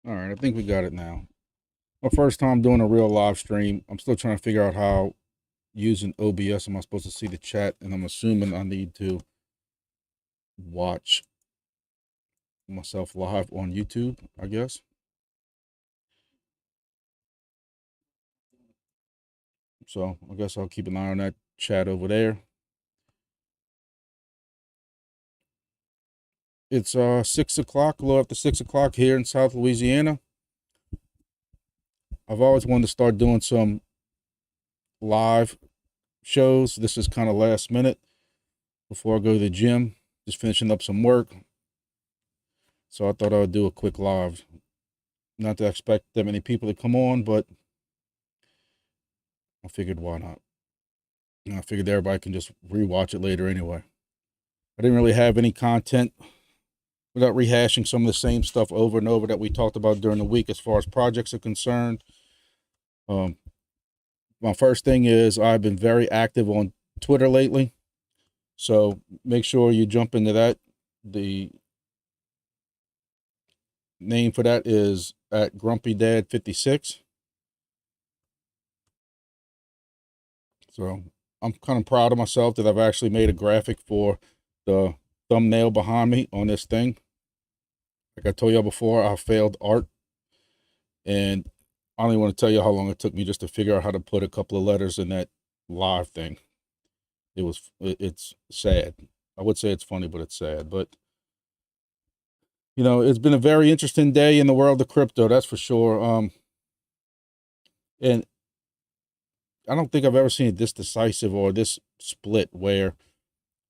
All right, I think we got it now. My first time doing a real live stream. I'm still trying to figure out how using OBS am I supposed to see the chat, and I'm assuming I need to watch myself live on YouTube, I guess. So I guess I'll keep an eye on that chat over there. It's 6 o'clock, a little after 6 o'clock here in South Louisiana. I've always wanted to start doing some live shows. This is kind of last minute before I go to the gym, just finishing up some work. So I thought I would do a quick live. Not to expect that many people to come on, but I figured why not? And I figured everybody can just rewatch it later anyway. I didn't really have any content without rehashing some of the same stuff over and over that we talked about during the week as far as projects are concerned. My first thing is I've been very active on Twitter lately. So make sure you jump into that. The name for that is at GrumpyDad56. So I'm kind of proud of myself that I've actually made a graphic for the thumbnail behind me on this thing. Like I told y'all before, I failed art, and I don't even want to tell you how long it took me just to figure out how to put a couple of letters in that live thing. It's sad. I would say it's funny, but it's sad. But you know, it's been a very interesting day in the world of crypto, that's for sure. And I don't think I've ever seen it this decisive or this split where,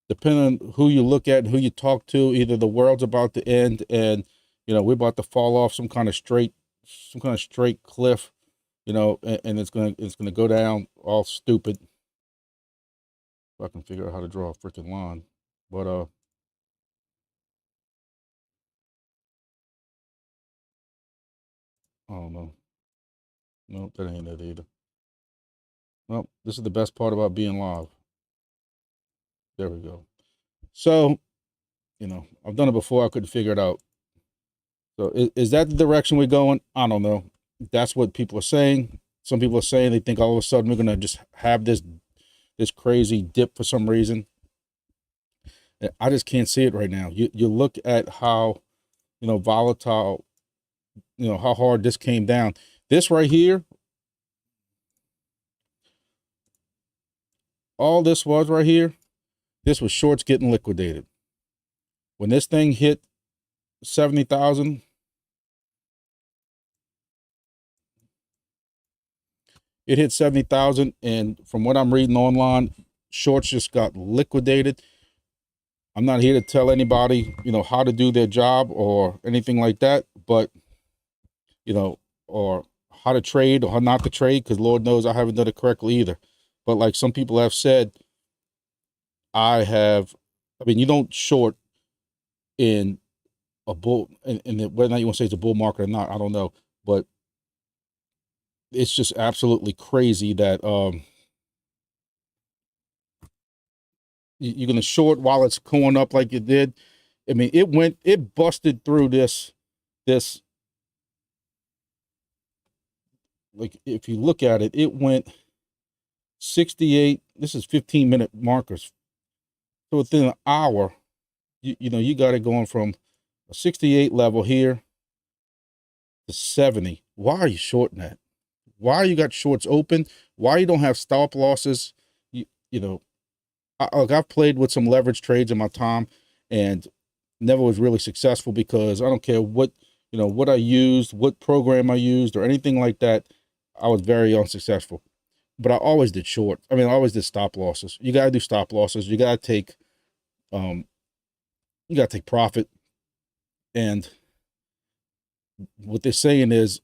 depending on who you look at and who you talk to, either the world's about to end and, you know, we're about to fall off some kind of straight cliff, you know, and it's gonna go down all stupid. If I can figure out how to draw a freaking line. But I don't know. No, that ain't it either. Well, this is the best part about being live. There we go. So, you know, I've done it before. I couldn't figure it out. So is that the direction we're going? I don't know. That's what people are saying. Some people are saying they think all of a sudden we're going to just have this crazy dip for some reason. I just can't see it right now. You look at how, you know, volatile, you know, how hard this came down. This right here, all this was right here, this was shorts getting liquidated. When this thing hit 70,000, it hit 70,000, and from what I'm reading online, shorts just got liquidated. I'm not here to tell anybody, you know, how to do their job or anything like that, but, you know, or how to trade or how not to trade, because Lord knows I haven't done it correctly either. But like some people have said, I mean, you don't short in a bull, and whether or not you want to say it's a bull market or not, I don't know, but it's just absolutely crazy that you're going to short while it's going up like it did. I mean, it busted through this, like, if you look at it, it went 68. This is 15-minute markers. So within an hour, you know, you got it going from a 68 level here to 70. Why are you shorting that? Why you got shorts open? Why you don't have stop losses? You know, I've played with some leverage trades in my time and never was really successful because I don't care what, you know, what I used, what program I used or anything like that. I was very unsuccessful, but I always did short. I mean, I always did stop losses. You got to do stop losses. You got to take profit. And what they're saying is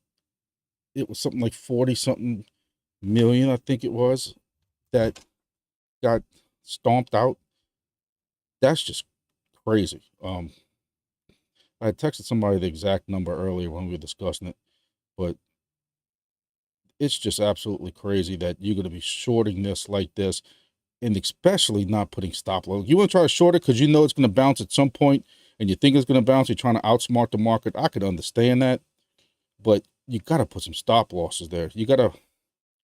it was something like 40 something million, I think it was, that got stomped out. That's just crazy. I had texted somebody the exact number earlier when we were discussing it, but it's just absolutely crazy that you're going to be shorting this like this, and especially not putting stop loss. You want to try to short it because you know it's going to bounce at some point, and you think it's going to bounce. You're trying to outsmart the market. I could understand that, but you got to put some stop losses there. You got to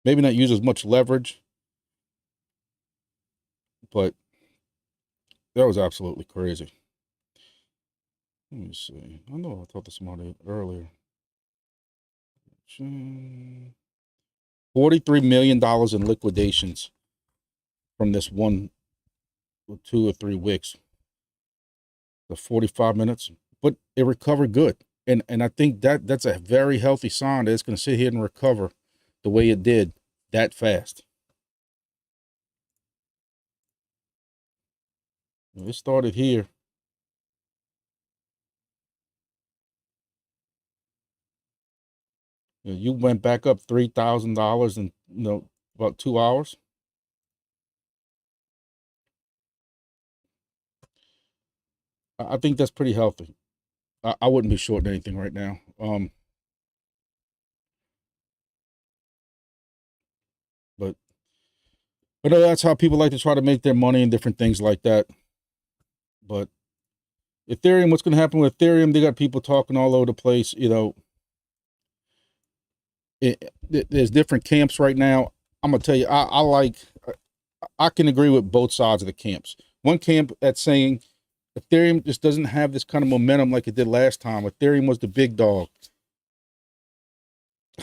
maybe not use as much leverage, but that was absolutely crazy. Let me see. I know I talked to somebody earlier. $43 million in liquidations from this 1 or 2 or 3 weeks. The 45 minutes, but it recovered good. And I think that's a very healthy sign that it's going to sit here and recover the way it did that fast. It started here. You went back up $3,000 in about 2 hours. I think that's pretty healthy. I wouldn't be shorting anything right now. But that's how people like to try to make their money and different things like that. But Ethereum, what's going to happen with Ethereum? They got people talking all over the place. There's different camps right now. I'm gonna tell you, I can agree with both sides of the camps. One camp that's saying Ethereum just doesn't have this kind of momentum like it did last time. Ethereum was the big dog.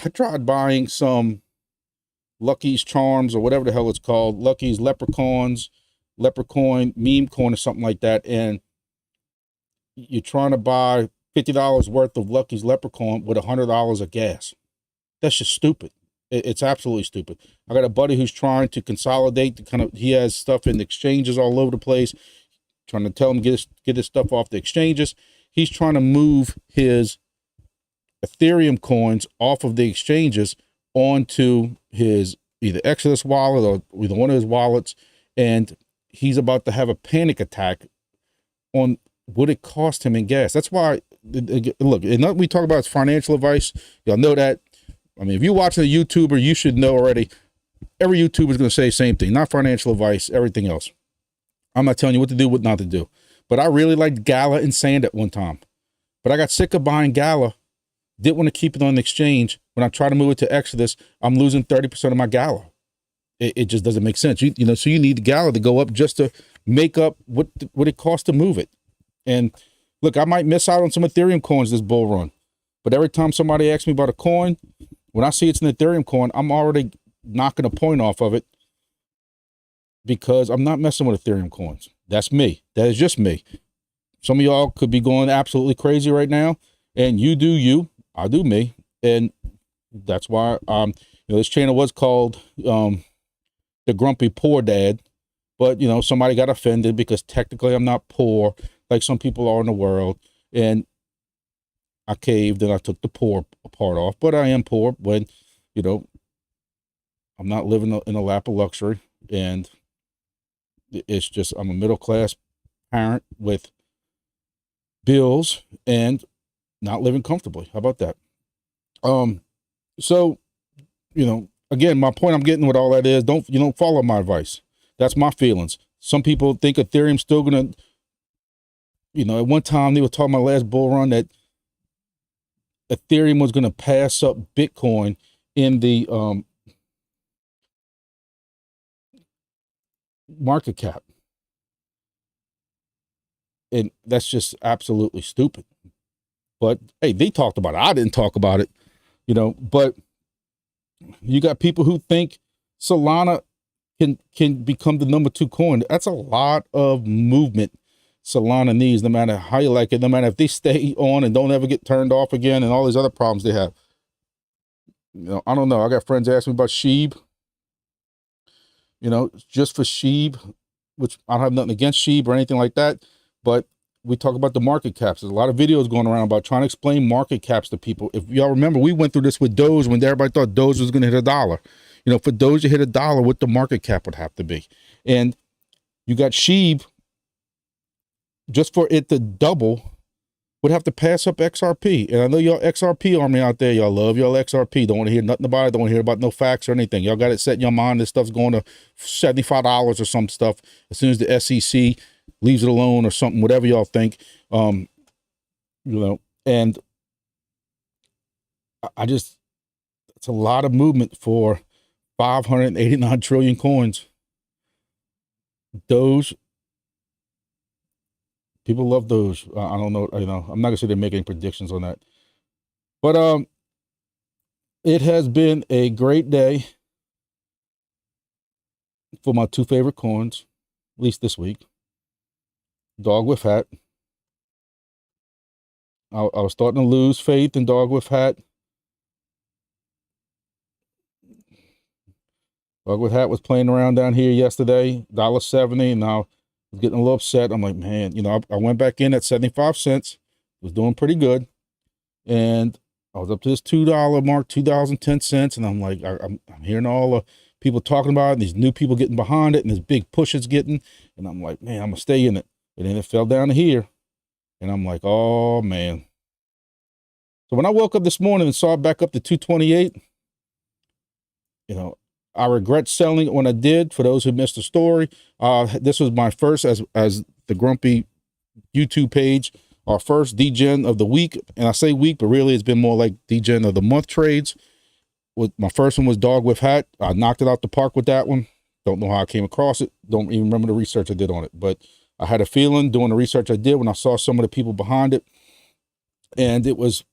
I tried buying some Lucky's Charms or whatever the hell it's called, Lucky's Leprechaun, meme coin or something like that, and you're trying to buy $50 worth of Lucky's Leprechaun with $100 of gas. That's just stupid. It's absolutely stupid. I got a buddy who's trying to consolidate he has stuff in the exchanges all over the place, trying to tell him get his stuff off the exchanges. He's trying to move his Ethereum coins off of the exchanges onto his either Exodus wallet or either one of his wallets, and he's about to have a panic attack on what it cost him in gas. That's why, look, and we talk about financial advice. Y'all know that. I mean, if you're watching a YouTuber, you should know already. Every YouTuber is going to say the same thing, not financial advice, everything else. I'm not telling you what to do, what not to do. But I really liked Gala and Sand at one time. But I got sick of buying Gala. Didn't want to keep it on the exchange. When I try to move it to Exodus, I'm losing 30% of my Gala. It just doesn't make sense. So you need the Gala to go up just to make up what it costs to move it. And look, I might miss out on some Ethereum coins this bull run. But every time somebody asks me about a coin, when I see it's an Ethereum coin, I'm already knocking a point off of it because I'm not messing with Ethereum coins. That's me. That is just me. Some of y'all could be going absolutely crazy right now, and you do you, I do me, and that's why this channel was called the Grumpy Poor Dad, but somebody got offended because technically I'm not poor like some people are in the world, and I caved and I took the poor part off, but I am poor when, I'm not living in a lap of luxury, and it's just, I'm a middle-class parent with bills and not living comfortably. How about that? So, again, my point I'm getting with all that is don't follow my advice. That's my feelings. Some people think Ethereum's still going to, at one time they were talking about last bull run that Ethereum was going to pass up Bitcoin in the market cap. And that's just absolutely stupid. But hey, they talked about it. I didn't talk about it, but you got people who think Solana can become the number 2 coin. That's a lot of movement Solana needs, no matter how you like it, no matter if they stay on and don't ever get turned off again and all these other problems they have. I don't know. I got friends asking me about Sheeb. Just for Sheeb, which I don't have nothing against Sheeb or anything like that, but we talk about the market caps. There's a lot of videos going around about trying to explain market caps to people. If y'all remember, we went through this with Doge when everybody thought Doge was going to hit $1. For Doge to hit $1, what the market cap would have to be. And you got Sheeb, just for it to double, would have to pass up XRP. And I know y'all XRP army out there, y'all love y'all XRP. Don't want to hear nothing about it. Don't want to hear about no facts or anything. Y'all got it set in your mind. This stuff's going to $75 or some stuff as soon as the SEC leaves it alone or something, whatever y'all think. And I just, it's a lot of movement for 589 trillion coins. Doge, people love Doge. I don't know, I'm not gonna say they're making predictions on that, but it has been a great day for my two favorite coins, at least this week. Dog with Hat. I was starting to lose faith in Dog with Hat. Dog with Hat was playing around down here yesterday, $1.70, and I was getting a little upset. I'm like, man, I went back in at 75 cents, was doing pretty good, and I was up to this $2 mark, $2.10, and I'm like, I'm hearing all the people talking about it, and these new people getting behind it, and this big push it's getting, and I'm like, man, I'm gonna stay in it. And then it fell down to here, and I'm like, oh man. So when I woke up this morning and saw it back up to 228, I regret selling it when I did. For those who missed the story, this was my first, as the Grumpy YouTube page, our first DGen of the week. And I say week, but really it's been more like DGen of the month trades. My first one was Dog with Hat. I knocked it out the park with that one. Don't know how I came across it. Don't even remember the research I did on it. But I had a feeling doing the research I did when I saw some of the people behind it. And it was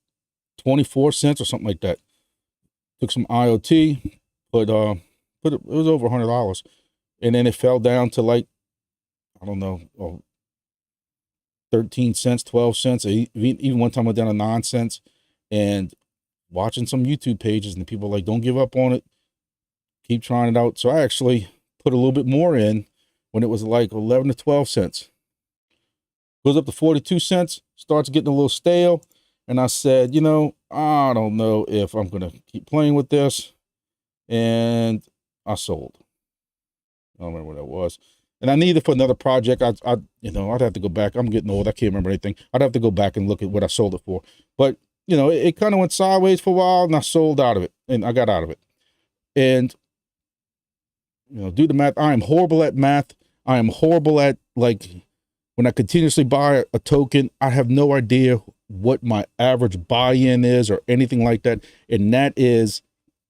24 cents or something like that. Took some IoT, but it was over $100. And then it fell down to like, I don't know, 13 cents, 12 cents. Even one time I went down to 9 cents. And watching some YouTube pages, and people are like, don't give up on it. Keep trying it out. So I actually put a little bit more in when it was like 11 to 12 cents. Goes up to 42 cents, starts getting a little stale. And I said, I don't know if I'm going to keep playing with this. And I sold. I don't remember what that was. And I need it for another project. I'd have to go back. I'm getting old. I can't remember anything. I'd have to go back and look at what I sold it for. But, it kind of went sideways for a while, and I sold out of it. And I got out of it. And, do the math. I am horrible at math. I am horrible at, when I continuously buy a token, I have no idea what my average buy-in is or anything like that. And that is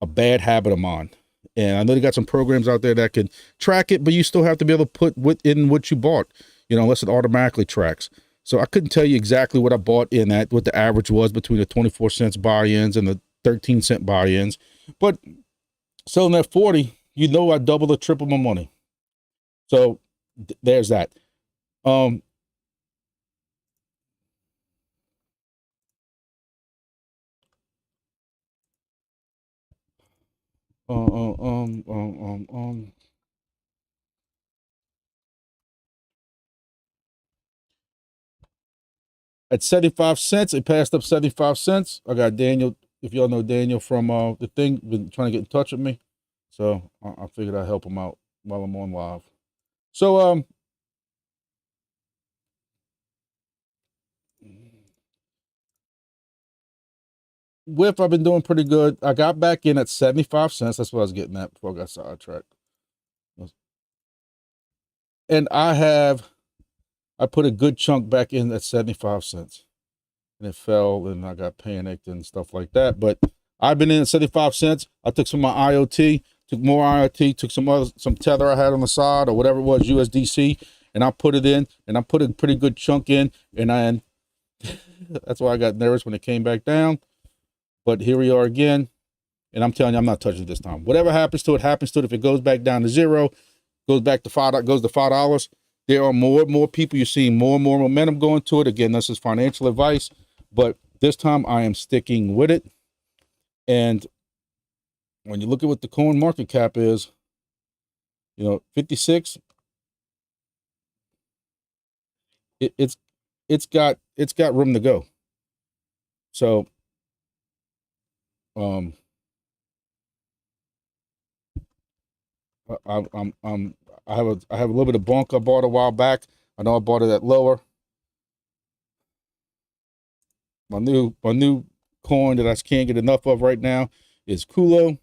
a bad habit of mine. And I know they got some programs out there that can track it, but you still have to be able to put in what you bought, unless it automatically tracks. So I couldn't tell you exactly what I bought in that, what the average was between the 24 cents buy-ins and the 13 cent buy-ins. But selling at 40, I double or triple my money. So there's that. At 75 cents, it passed up 75 cents. I got Daniel, if y'all know Daniel from the thing, been trying to get in touch with me. So I figured I'd help him out while I'm on live. So WIF, I've been doing pretty good. I got back in at 75 cents. That's what I was getting at before I got sidetracked. And I put a good chunk back in at 75 cents. And it fell, and I got panicked and stuff like that. But I've been in at 75 cents. I took some of my IoT, took more IoT, took some Tether I had on the side or whatever it was, USDC, and I put it in, and I put a pretty good chunk in, and that's why I got nervous when it came back down. But here we are again, and I'm telling you, I'm not touching it this time. Whatever happens to it, happens to it. If it goes back down to zero, goes to $5. There are more and more people. You're seeing more and more momentum going to it. Again, this is financial advice, but this time I am sticking with it. And when you look at what the coin market cap is, 56, it's got room to go. So, I have a little bit of bunk I bought a while back. I know I bought it at lower. My new coin that I can't get enough of right now is Kulo.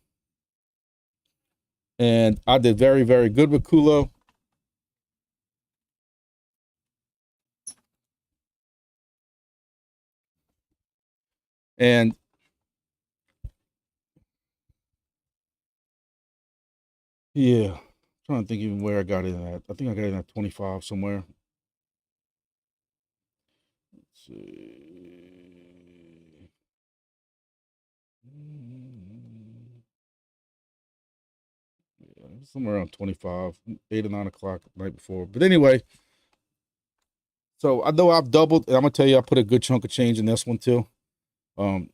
And I did very, very good with Kulo. And Yeah. I'm trying to think even where I got it at. I think I got it at 25 somewhere. Let's see. Yeah, somewhere around 25, 8 or 9 o'clock the night before. But anyway, so I know I've doubled, and I'm gonna tell you, I put a good chunk of change in this one too. Um,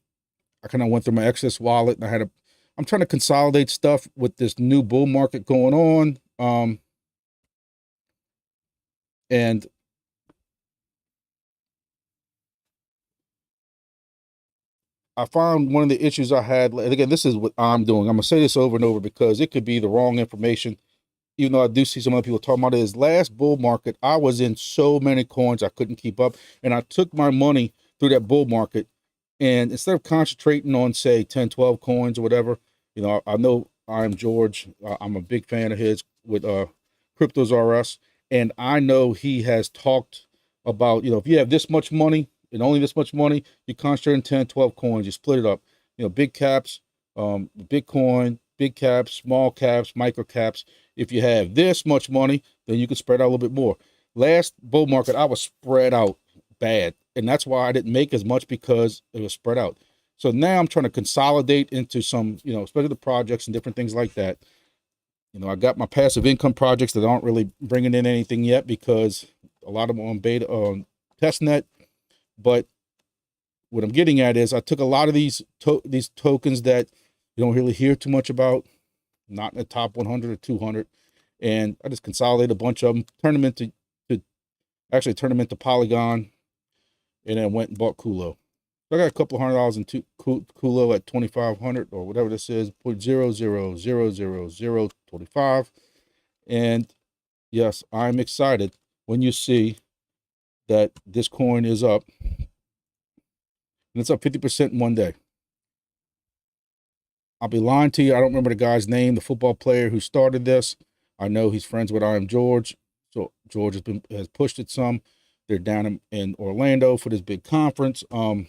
I kind of went through my excess wallet, and I'm trying to consolidate stuff with this new bull market going on. And I found one of the issues I had, and again, this is what I'm doing. I'm gonna say this over and over because it could be the wrong information. Even though I do see some other people talking about it, is last bull market, I was in so many coins I couldn't keep up. And I took my money through that bull market. And instead of concentrating on, say, 10, 12 coins or whatever, I know I'm George. I'm a big fan of his with Cryptos RS. And I know he has talked about, if you have this much money and only this much money, you concentrate on 10, 12 coins, you split it up. Big caps, Bitcoin, big caps, small caps, micro caps. If you have this much money, then you can spread out a little bit more. Last bull market, I was spread out bad. And that's why I didn't make as much, because it was spread out. So now I'm trying to consolidate into some, especially the projects and different things like that. I got my passive income projects that aren't really bringing in anything yet, because a lot of them are on beta, on testnet. But what I'm getting at is I took a lot of these tokens that you don't really hear too much about, not in the top 100 or 200, and I just consolidated a bunch of them, turn them into Polygon, and then went and bought Kulo. So I got a couple $100 in Kulo at 2,500 or whatever this is. Put 0.0000025, and yes, I'm excited when you see that this coin is up, and it's up 50% in one day. I'll be lying to you. I don't remember the guy's name, the football player who started this. I know he's friends with I Am George. So George has pushed it some. They're down in Orlando for this big conference. And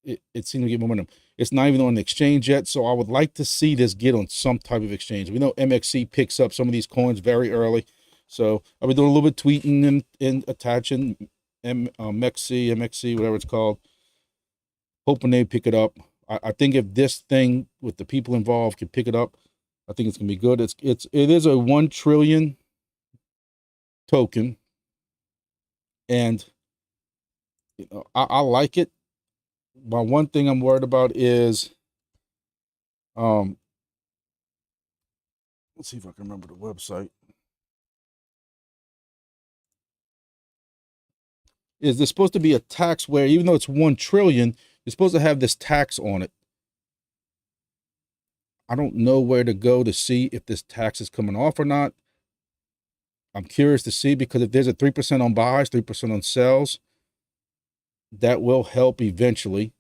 it seemed to get momentum. It's not even on the exchange yet. So I would like to see this get on some type of exchange. We know MXC picks up some of these coins very early. So I've been doing a little bit tweeting and attaching MXC, whatever it's called, hoping they pick it up. I think if this thing with the people involved can pick it up, I think it's gonna be good. It is a 1 trillion token, and I like it. My one thing I'm worried about is let's see if I can remember the website. Is there supposed to be a tax where, even though it's 1 trillion, you're supposed to have this tax on it? I don't know where to go to see if this tax is coming off or not. I'm curious to see, because if there's a 3% on buys, 3% on sells, that will help eventually,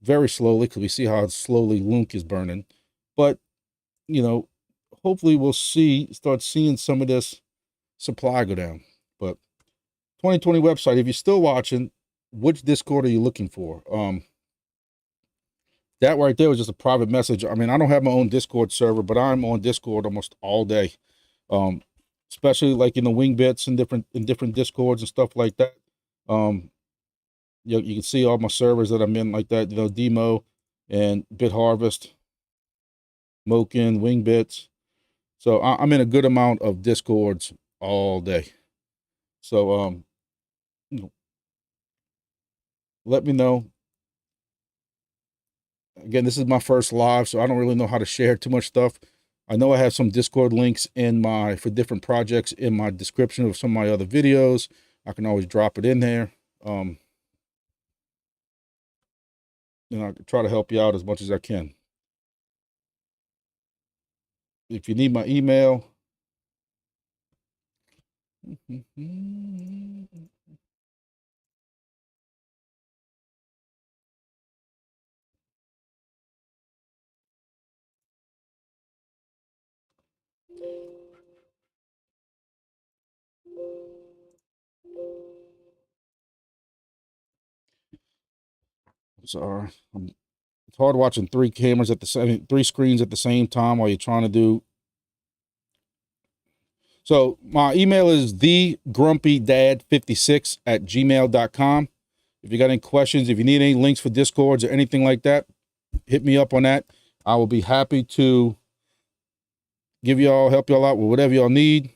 very slowly, because we see how slowly Lunk is burning. But, hopefully we'll start seeing some of this supply go down. But 2020 website, if you're still watching, which Discord are you looking for? That right there was just a private message. I mean, I don't have my own Discord server, but I'm on Discord almost all day. Especially like in the Wingbits and different Discords and stuff like that. You can see all my servers that I'm in like that, Demo and Bitharvest, Moken, Wingbits. So I'm in a good amount of Discords all day. So let me know. Again, this is my first live, so I don't really know how to share too much stuff. I know I have some Discord links for different projects in my description of some of my other videos. I can always drop it in there. I can try to help you out as much as I can. If you need my email, sorry, It's hard watching three cameras at the same, three screens at the same time while you're trying to do. So my email is thegrumpydad56@gmail.com. If you got any questions, if you need any links for Discords or anything like that, hit me up on that. I will be happy to give y'all, help y'all out with whatever y'all need.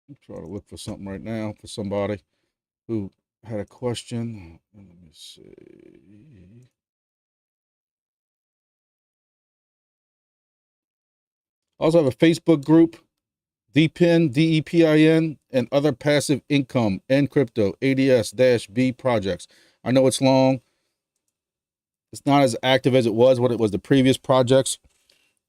I'm trying to look for something right now for somebody who had a question. Let me see. I also have a Facebook group, DPIN, DEPIN, and other passive income and crypto, ADS-B projects. I know it's long. It's not as active as it was when it was the previous projects.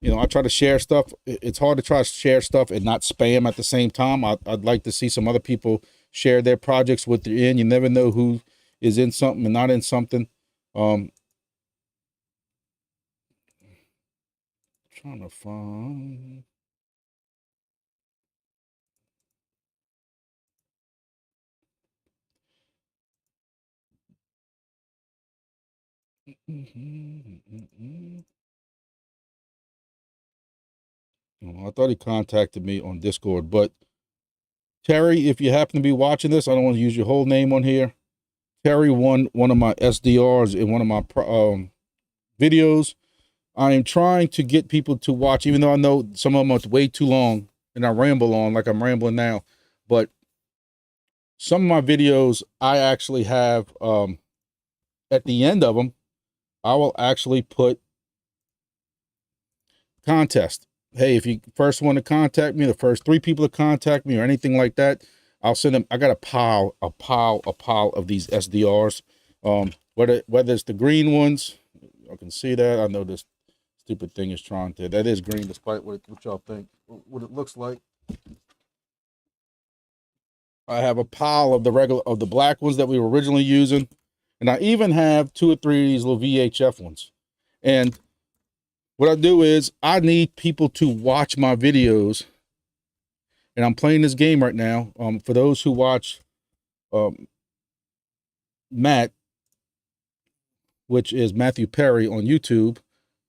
You know, I try to share stuff. It's hard to try to share stuff and not spam at the same time. I'd like to see some other people share their projects with you in. You never know who is in something and not in something. Trying to find. I thought he contacted me on Discord, but Terry, if you happen to be watching this, I don't want to use your whole name on here. Terry won one of my SDRs in one of my videos. I am trying to get people to watch, even though I know some of them are way too long and I ramble on like I'm rambling now. But some of my videos, I actually have, at the end of them, I will actually put contest. Hey, if you first want to contact me, the first 3 people to contact me or anything like that, I'll send them. I got a pile of these SDRs. Whether it's the green ones, I can see that. I know this stupid thing is trying to. That is green, despite what y'all think, what it looks like. I have a pile of the black ones that we were originally using, and I even have 2 or 3 of these little VHF ones. And what I do is I need people to watch my videos, and I'm playing this game right now. For those who watch Matt, which is Matthew Perry on YouTube,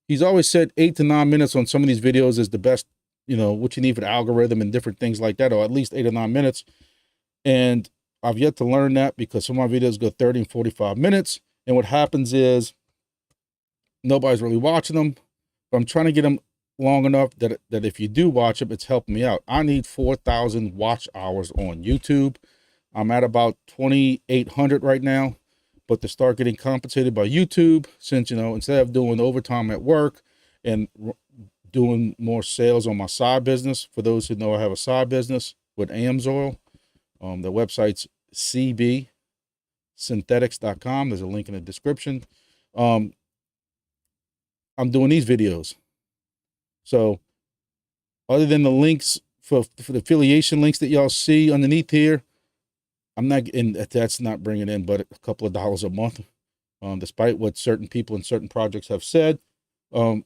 he's always said 8 to 9 minutes on some of these videos is the best, what you need for the algorithm and different things like that, or at least 8 or 9 minutes. And I've yet to learn that because some of my videos go 30 and 45 minutes. And what happens is nobody's really watching them. But I'm trying to get them long enough that if you do watch them, it's helping me out. I need 4,000 watch hours on YouTube. I'm at about 2,800 right now. But to start getting compensated by YouTube, since, instead of doing overtime at work and doing more sales on my side business, for those who know I have a side business with AMSoil, the website's cbsynthetics.com. There's a link in the description. I'm doing these videos. So other than the links for the affiliation links that y'all see underneath here, I'm not, and that's not bringing in but a couple of dollars a month, despite what certain people in certain projects have said. I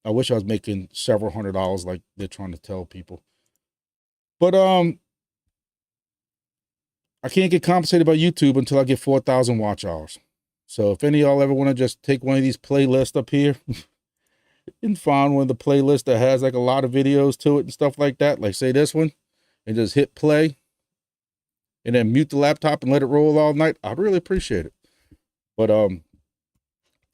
wish I was making several $100s like they're trying to tell people. But I can't get compensated by YouTube until I get 4,000 watch hours. So if any of y'all ever want to just take one of these playlists up here and find one of the playlists that has like a lot of videos to it and stuff like that, like say this one, and just hit play and then mute the laptop and let it roll all night, I'd really appreciate it. But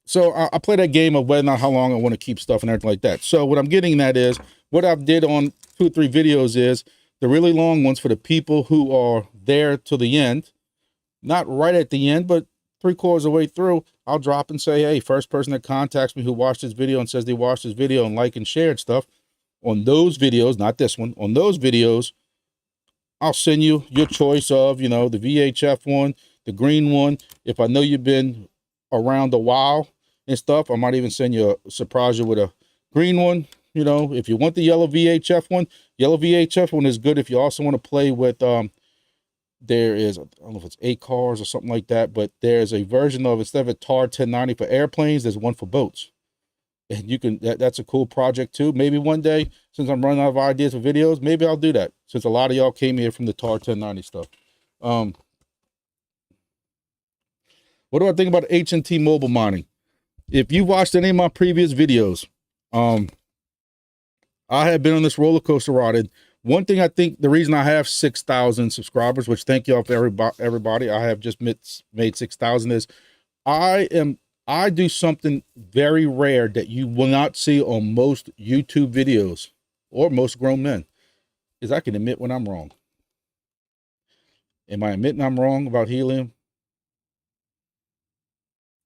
so I play that game of whether or not how long I want to keep stuff and everything like that. So what I'm getting at is what I've did on 2 or 3 videos is the really long ones for the people who are there till the end, not right at the end, but 3/4 of the way through, I'll drop and say, hey, first person that contacts me who watched this video and says they watched this video and like and shared stuff on those videos, not this one, on those videos, I'll send you your choice of, the VHF one, the green one. If I know you've been around a while and stuff, I might even send you surprise you with a green one. You know, if you want the yellow VHF one is good if you also want to play with, there is, I don't know if it's 8 cars or something like that, but there's a version of, instead of a TAR 1090 for airplanes, there's one for boats. And you can, that's a cool project too. Maybe one day, since I'm running out of ideas for videos, maybe I'll do that, since a lot of y'all came here from the TAR 1090 stuff. What do I think about HNT mobile mining? If you watched any of my previous videos, I have been on this roller coaster ride. And one thing I think the reason I have 6,000 subscribers, which thank y'all for everybody, I have just made 6,000, is I do something very rare that you will not see on most YouTube videos or most grown men, is I can admit when I'm wrong. Am I admitting I'm wrong about helium?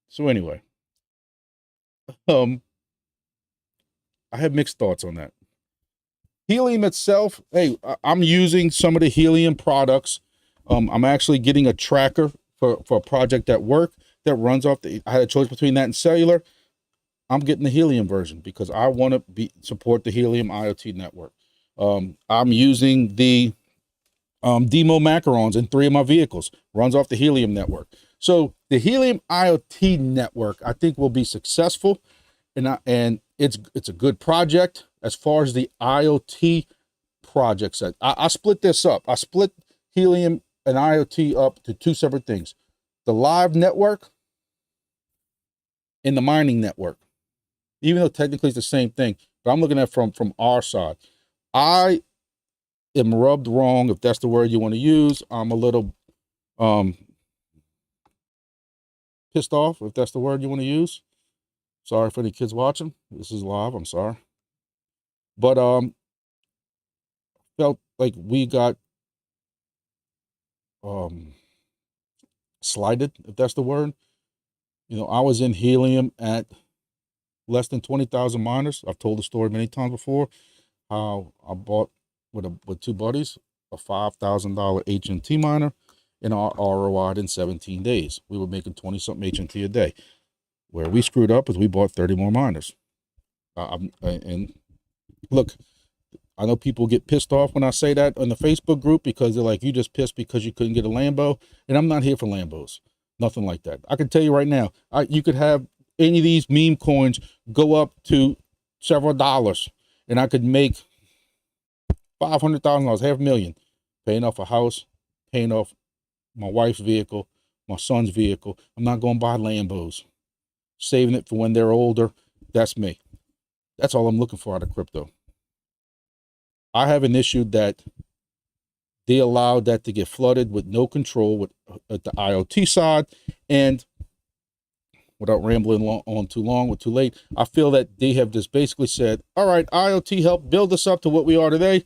So anyway, I have mixed thoughts on that. Helium itself, hey, I'm using some of the helium products. I'm actually getting a tracker for a project at work that runs off I had a choice between that and cellular. I'm getting the helium version because I want to support the helium IoT network. I'm using the Demo macarons in 3 of my vehicles, runs off the helium network. So the helium IoT network, I think, will be successful, and it's a good project. As far as the IoT projects, I split this up. I split helium and IoT up to 2 separate things: the live network and the mining network. Even though technically it's the same thing, but I'm looking at it from our side. I am rubbed wrong, if that's the word you want to use. I'm a little pissed off, if that's the word you want to use. Sorry for any kids watching. This is live. I'm sorry. But felt like we got slighted, if that's the word. You know, I was in helium at less than 20,000 miners. I've told the story many times before, how I bought with 2 buddies a $5,000 HNT miner, and our ROI'd in 17 days. We were making 20-something HNT a day. Where we screwed up is we bought 30 more miners. And look, I know people get pissed off when I say that on the Facebook group, because they're like, you just pissed because you couldn't get a Lambo. And I'm not here for Lambos. Nothing like that. I can tell you right now, you could have any of these meme coins go up to several dollars, and I could make $500,000, $500,000, paying off a house, paying off my wife's vehicle, my son's vehicle. I'm not going to buy Lambos. Saving it for when they're older. That's me. That's all I'm looking for out of crypto. I have an issue that they allowed that to get flooded with no control with at the IoT side. And without rambling on too long or too late, I feel that they have just basically said, all right, IoT helped build us up to what we are today.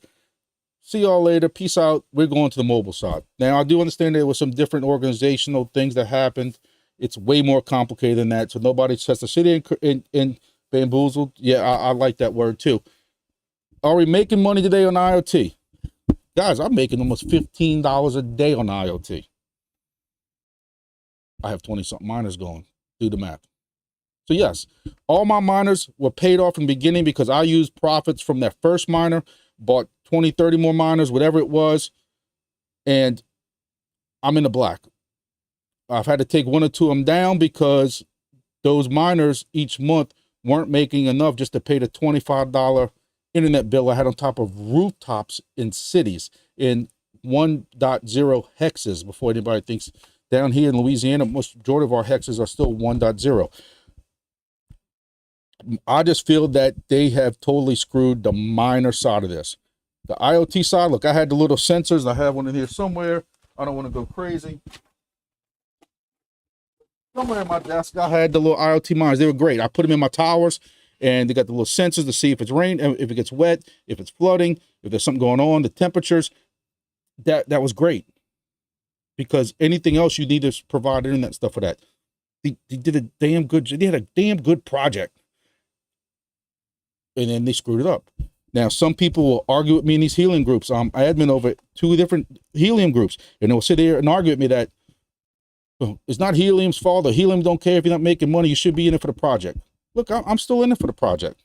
See y'all later. Peace out. We're going to the mobile side. Now, I do understand there was some different organizational things that happened. It's way more complicated than that. So nobody has to sit in bamboozled. Yeah, I like that word too. Are we making money today on IoT? Guys, I'm making almost $15 a day on IoT. I have 20-something miners going. Do the math. So yes, all my miners were paid off in the beginning because I used profits from that first miner, bought 20, 30 more miners, whatever it was, and I'm in the black. I've had to take 1 or 2 of them down because those miners each month weren't making enough just to pay the $25 internet bill I had on top of rooftops in cities in 1.0 hexes. Before anybody thinks, down here in Louisiana, most majority of our hexes are still 1.0. I just feel that they have totally screwed the miner side of this. The IoT side, look, I had the little sensors. I have one in here somewhere. I don't want to go crazy. Somewhere in my desk, I had the little IoT miners. They were great. I put them in my towers, and they got the little sensors to see if it's rain, if it gets wet, if it's flooding, if there's something going on, the temperatures. That was great, because anything else you need to provide internet stuff for that. They did a damn good. They had a damn good project, and then they screwed it up. Now, some people will argue with me in these helium groups. I admin over 2 different helium groups, and they'll sit there and argue with me that, well, it's not helium's fault, or helium don't care if you're not making money. You should be in it for the project. Look, I'm still in it for the project.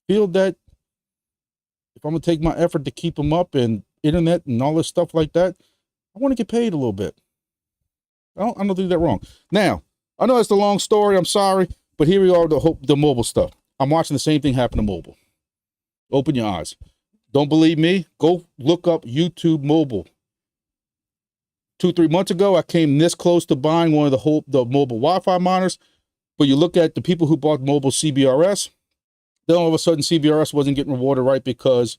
feel that if I'm gonna take my effort to keep them up and internet and all this stuff like that, I want to get paid a little bit. I don't do that wrong. Now, I know it's a long story. I'm sorry, but here we are. The mobile stuff. I'm watching the same thing happen to mobile. Open your eyes. Don't believe me? Go look up YouTube mobile. 2-3 months ago, I came this close to buying one of the mobile Wi-Fi monitors. But you look at the people who bought mobile CBRS, then all of a sudden CBRS wasn't getting rewarded right because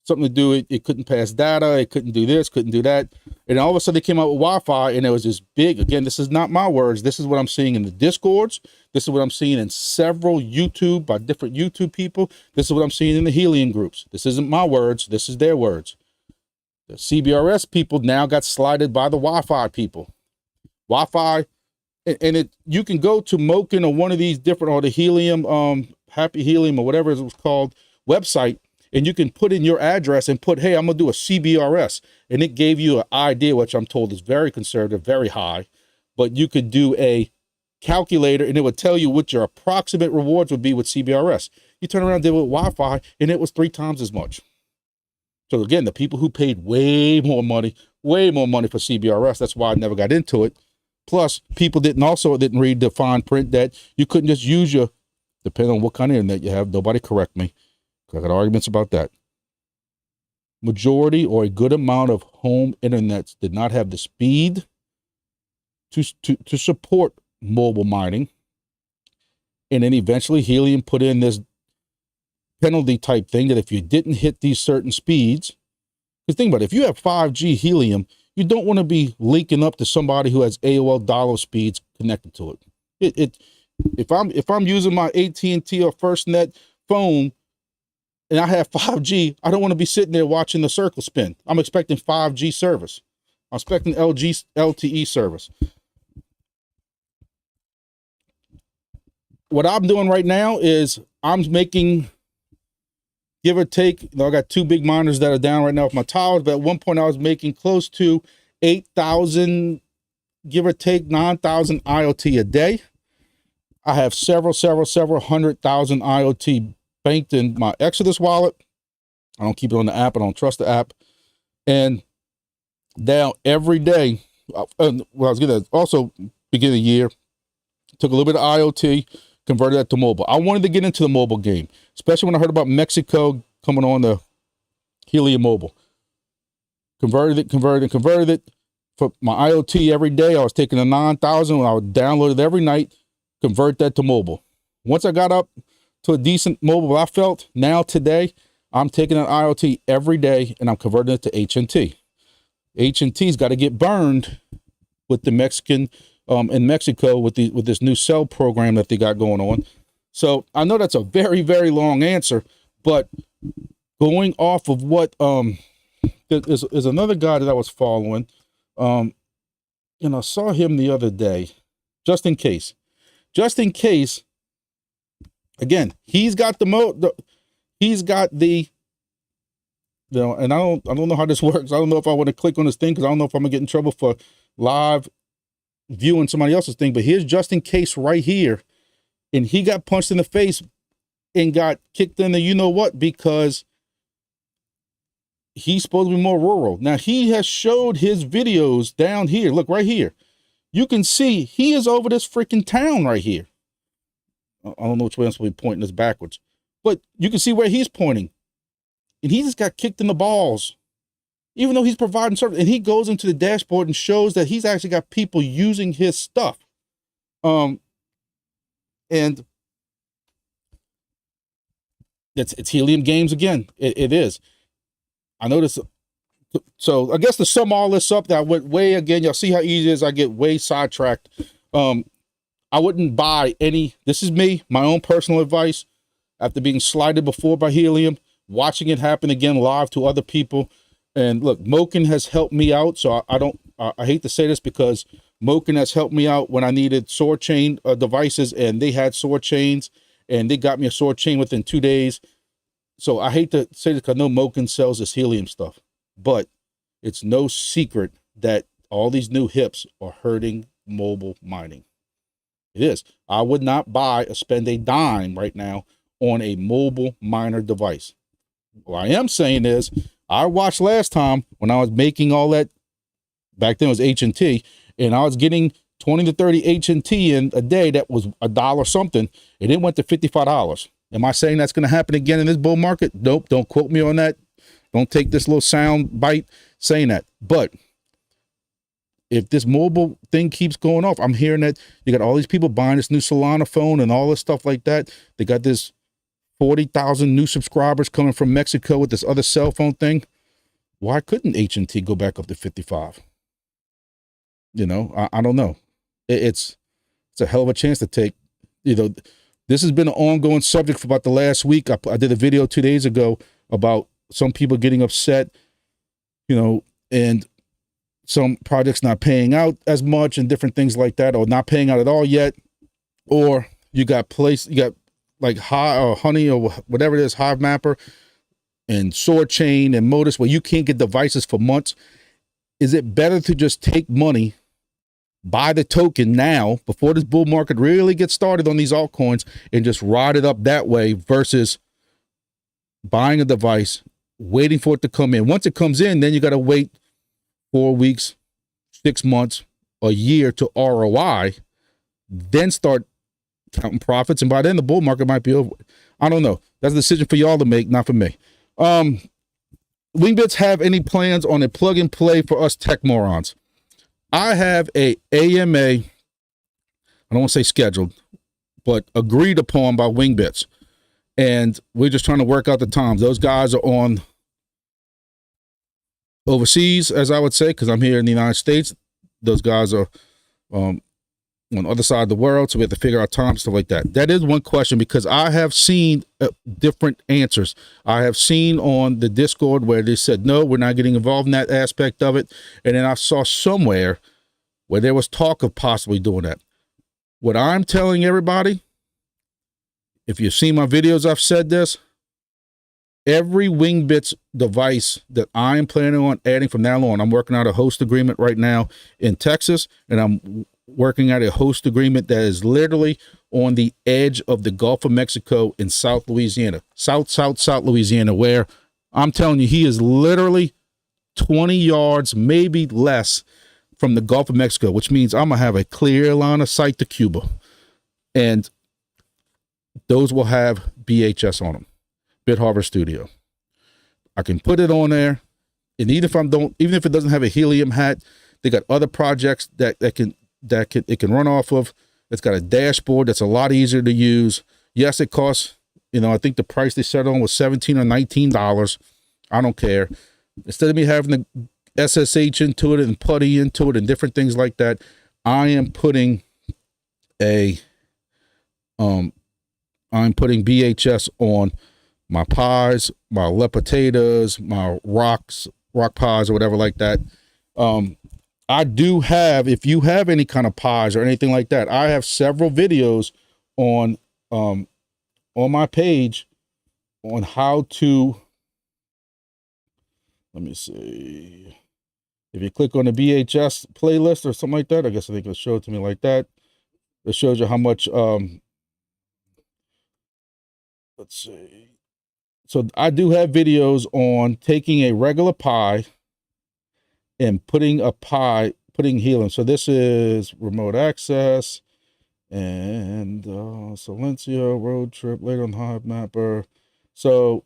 something to do, it couldn't pass data, it couldn't do this, couldn't do that. And all of a sudden they came out with Wi-Fi and it was this big, again, this is not my words, this is what I'm seeing in the Discords, this is what I'm seeing in several YouTube, by different YouTube people, this is what I'm seeing in the Helium groups. This isn't my words, this is their words. The CBRS people now got slighted by the Wi-Fi people. Wi-Fi, and you can go to Moken or one of these different, or the Helium, Happy Helium or whatever it was called, website, and you can put in your address and put, hey, I'm gonna do a CBRS, and it gave you an idea, which I'm told is very conservative, very high, but you could do a calculator and it would tell you what your approximate rewards would be with CBRS. You turn around and did it with Wi-Fi and it was 3 times as much. So again, the people who paid way more money for CBRS, that's why I never got into it. Plus, people didn't read the fine print that you couldn't just use your, depending on what kind of internet you have. Nobody correct me, because I got arguments about that. Majority or a good amount of home internets did not have the speed to support mobile mining. And then eventually Helium put in this penalty type thing that if you didn't hit these certain speeds, because think about it, if you have 5G Helium, you don't want to be linking up to somebody who has AOL dollar speeds connected to it. If I'm using my AT&T or FirstNet phone and I have 5G, I don't want to be sitting there watching the circle spin. I'm expecting 5G service. I'm expecting LTE service. What I'm doing right now is I'm making, give or take, I got 2 big monitors that are down right now with my towers, but at one point I was making close to 8,000, give or take 9,000 IoT a day. I have several 100,000 IoT banked in my Exodus wallet. I don't keep it on the app. I don't trust the app. And now every day, I was going to also begin the year, took a little bit of IoT, converted that to mobile. I wanted to get into the mobile game, especially when I heard about Mexico coming on the Helium mobile. Converted it for my IoT every day. I was taking a 9,000 when I would download it every night, convert that to mobile. Once I got up to a decent mobile, I felt now today, I'm taking an IoT every day and I'm converting it to HNT. HNT's got to get burned with the Mexican in Mexico with this new cell program that they got going on. So I know that's a very, very long answer, but going off of what there's another guy that I was following, and I saw him the other day, just in case. Again, he's got the and I don't know how this works. I don't know if I want to click on this thing because I don't know if I'm gonna get in trouble for live viewing somebody else's thing, but here's just in case right here. And he got punched in the face and got kicked in the you know what, because he's supposed to be more rural. Now he has showed his videos down here. Look right here. You can see he is over this freaking town right here. I don't know which way I'm supposed to be pointing this backwards, but you can see where he's pointing. And he just got kicked in the balls, even though he's providing service. And he goes into the dashboard and shows that he's actually got people using his stuff. And it's Helium Games again. It is. I noticed. So I guess to sum all this up, that I went way again. Y'all see how easy it is. I get way sidetracked. I wouldn't buy any. This is me, my own personal advice. After being slighted before by Helium, watching it happen again live to other people. And look, Moken has helped me out. So I hate to say this because Moken has helped me out when I needed sword chain devices, and they had sword chains, and they got me a sword chain within 2 days. So I hate to say this because I know Moken sells this Helium stuff, but it's no secret that all these new hips are hurting mobile mining. It is. I would not buy or spend a dime right now on a mobile miner device. What I am saying is, I watched last time when I was making all that, back then it was H&T, and I was getting 20 to 30 H&T in a day that was $1 something, and it went to $55. Am I saying that's going to happen again in this bull market? Nope, don't quote me on that. Don't take this little sound bite saying that. But if this mobile thing keeps going off, I'm hearing that you got all these people buying this new Solana phone and all this stuff like that. They got this 40,000 new subscribers coming from Mexico with this other cell phone thing. Why couldn't H&T go back up to 55? You know, I don't know. It's a hell of a chance to take. You know, this has been an ongoing subject for about the last week. I did a video 2 days ago about some people getting upset, you know, and some projects not paying out as much and different things like that, or not paying out at all yet. Or you got like Honey or whatever it is, Hive Mapper and Sword Chain and Modus, where you can't get devices for months. Is it better to just take money, buy the token now before this bull market really gets started on these altcoins and just ride it up that way versus buying a device, waiting for it to come in? Once it comes in, then you got to wait 4 weeks, 6 months, a year to ROI, then start counting profits. And by then the bull market might be over. I don't know. That's a decision for y'all to make, not for me. Wingbits have any plans on a plug and play for us tech morons? I have a AMA, I don't want to say scheduled, but agreed upon by Wingbits. And we're just trying to work out the times. Those guys are on overseas, as I would say, because I'm here in the United States. Those guys are on the other side of the world, so we have to figure out time, stuff like that. That is one question, because I have seen different answers. I have seen on the Discord where they said, no, we're not getting involved in that aspect of it. And then I saw somewhere where there was talk of possibly doing that. What I'm telling everybody, if you've seen my videos, I've said this, every Wingbits device that I am planning on adding from now on, I'm working out a host agreement right now in Texas, and I'm working out a host agreement that is literally on the edge of the Gulf of Mexico in South Louisiana, South Louisiana, where I'm telling you, he is literally 20 yards, maybe less, from the Gulf of Mexico, which means I'm going to have a clear line of sight to Cuba. And those will have BHS on them, Bitharvest Studio. I can put it on there. And even if it doesn't have a Helium hat, they got other projects that it can run off of. It's got a dashboard that's a lot easier to use. Yes, it costs, I think the price they set on was $17 or $19. I don't care. Instead of me having the SSH into it and putty into it and different things like that, I am putting BHS on my pies, my lepotatoes, my rock pies or whatever like that. I do have, if you have any kind of pies or anything like that, I have several videos on my page on how to, let me see. If you click on the BHS playlist or something like that, I guess I think it'll show it to me like that. It shows you how much, let's see. So I do have videos on taking a regular pie and putting Helium. So this is remote access and Silencio, road trip, later on Hive Mapper. So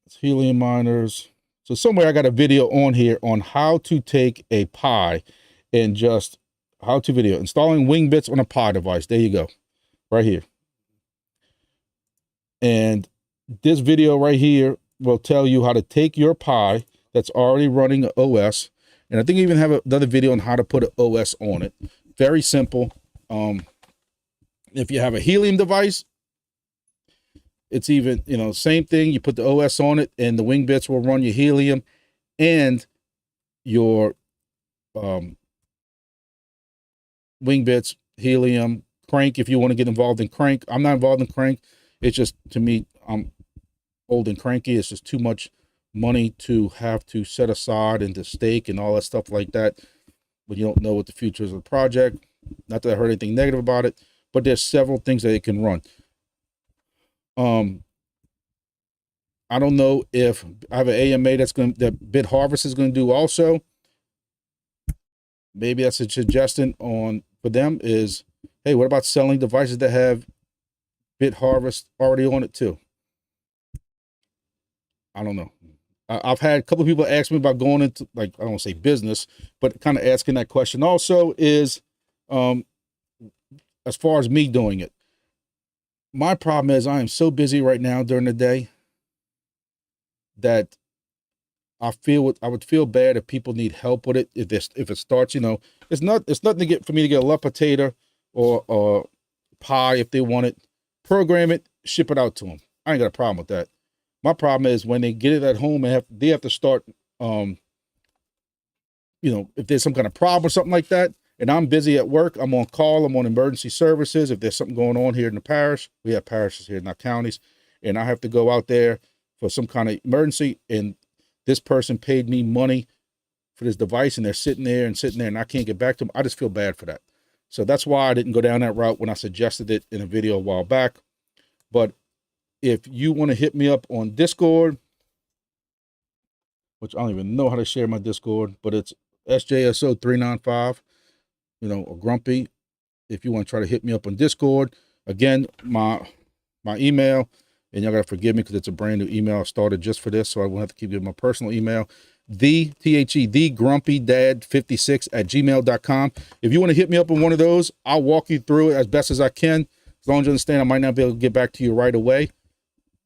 it's Helium miners. So somewhere I got a video on here on how to take a Pi and just how to video installing Wingbits on a Pi device. There you go, right here. And this video right here will tell you how to take your Pi that's already running an OS. And I think I even have another video on how to put an OS on it. Very simple. If you have a Helium device, it's even, same thing. You put the OS on it and the Wingbits will run your Helium and your Wingbits, Helium, Crank if you want to get involved in Crank. I'm not involved in Crank. It's just, to me, I'm old and cranky. It's just too much money to have to set aside and to stake and all that stuff like that. But you don't know what the future is of the project. Not that I heard anything negative about it, but there's several things that it can run. I don't know if I have an AMA that Bitharvest is going to do also. Maybe that's a suggestion for them is, hey, what about selling devices that have Bitharvest already on it too? I don't know. I've had a couple of people ask me about going into, like, I don't want to say business, but kind of asking that question also is, as far as me doing it, my problem is I am so busy right now during the day that I would feel bad if people need help with it. If it starts, it's nothing for me to get a love potato or pie if they want it, program it, ship it out to them. I ain't got a problem with that. My problem is when they get it at home and they have to start, if there's some kind of problem or something like that, and I'm busy at work, I'm on call, I'm on emergency services. If there's something going on here in the parish, we have parishes here in our counties, and I have to go out there for some kind of emergency, and this person paid me money for this device, and they're sitting there, and I can't get back to them. I just feel bad for that. So that's why I didn't go down that route when I suggested it in a video a while back. But if you want to hit me up on Discord, which I don't even know how to share my Discord, but it's SJSO395, or Grumpy. If you want to try to hit me up on Discord, again, my email, and y'all got to forgive me because it's a brand new email I started just for this, so I won't have to keep giving my personal email. The grumpydad56@gmail.com. If you want to hit me up on one of those, I'll walk you through it as best as I can. As long as you understand, I might not be able to get back to you right away,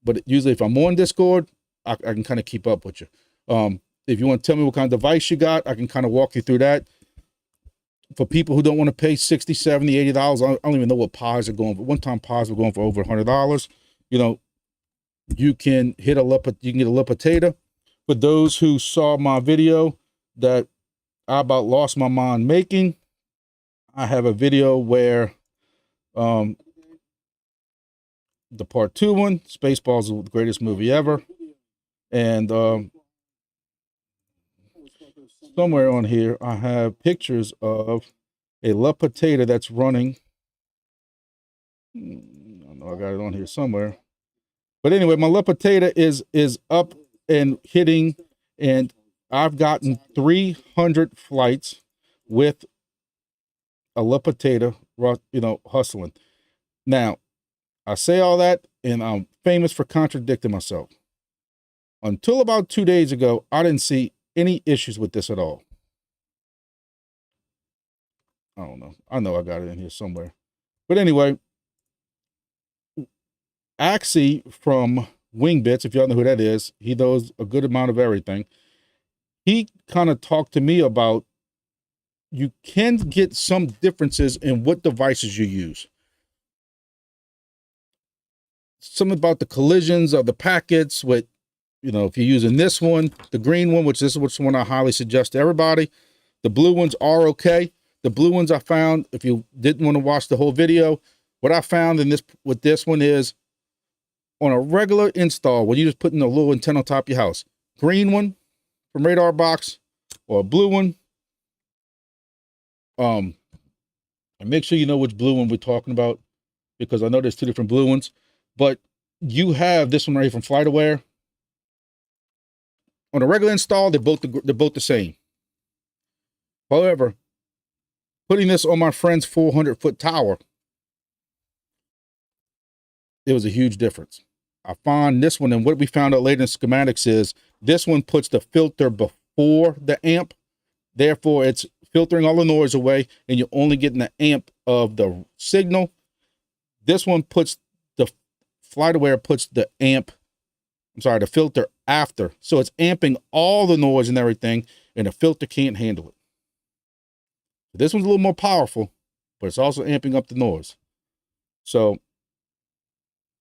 but usually if I'm on Discord, I can kind of keep up with you. If you want to tell me what kind of device you got, I can kind of walk you through that. For people who don't want to pay $60, $70, $80, I don't even know what pies are going for. One time pies were going for over $100. You can get a little potato. For those who saw my video that I about lost my mind making, I have a video where the part 2 one, Spaceballs is the greatest movie ever. And somewhere on here, I have pictures of a love potato that's running. I don't know, I got it on here somewhere. But anyway, my love potato is up and hitting, and I've gotten 300 flights with a love potato, hustling. Now, I say all that, and I'm famous for contradicting myself. Until about 2 days ago, I didn't see any issues with this at all. I don't know. I know I got it in here somewhere. But anyway, Axie from Wingbits, if y'all know who that is, he knows a good amount of everything. He kind of talked to me about you can get some differences in what devices you use. Something about the collisions of the packets with, if you're using this one, the green one, which this is one I highly suggest to everybody. The blue ones are okay. The blue ones I found, if you didn't want to watch the whole video, what I found with this one is on a regular install, when you just put in a little antenna on top of your house, green one from Radar Box or a blue one, and make sure you know which blue one we're talking about, because I know there's 2 different blue ones, but you have this one right here from FlightAware. On a regular install, they're both the same. However, putting this on my friend's 400-foot tower, it was a huge difference. I found this one, and what we found out later in schematics is this one puts the filter before the amp. Therefore, it's filtering all the noise away, and you're only getting the amp of the signal. This one puts the FlightAware puts the filter after. So it's amping all the noise and everything, and the filter can't handle it. This one's a little more powerful, but it's also amping up the noise. So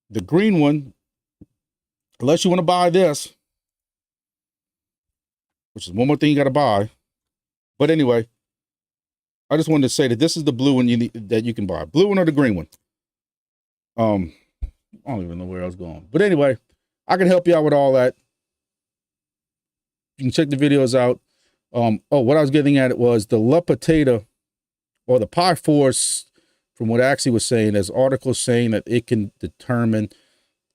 the green one, unless you want to buy this, which is one more thing you got to buy. But anyway, I just wanted to say that this is the blue one that you can buy. Blue one or the green one. I don't even know where I was going. But anyway, I can help you out with all that. You can check the videos out. What I was getting at it was the love potato or the Pi Force, from what Axie was saying, there's articles saying that it can determine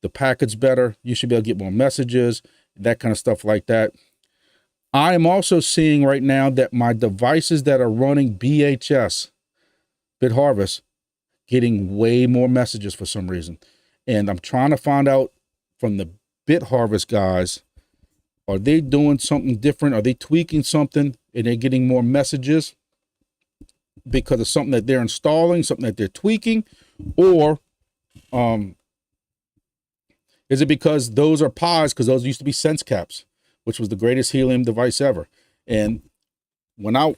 the packet's better. You should be able to get more messages, that kind of stuff like that. I am also seeing right now that my devices that are running BHS, Bitharvest, getting way more messages for some reason. And I'm trying to find out from the Bitharvest guys, are they doing something different? Are they tweaking something and they're getting more messages because of something that they're installing, something that they're tweaking? Or is it because those are pods, because those used to be sense caps, which was the greatest helium device ever? And when I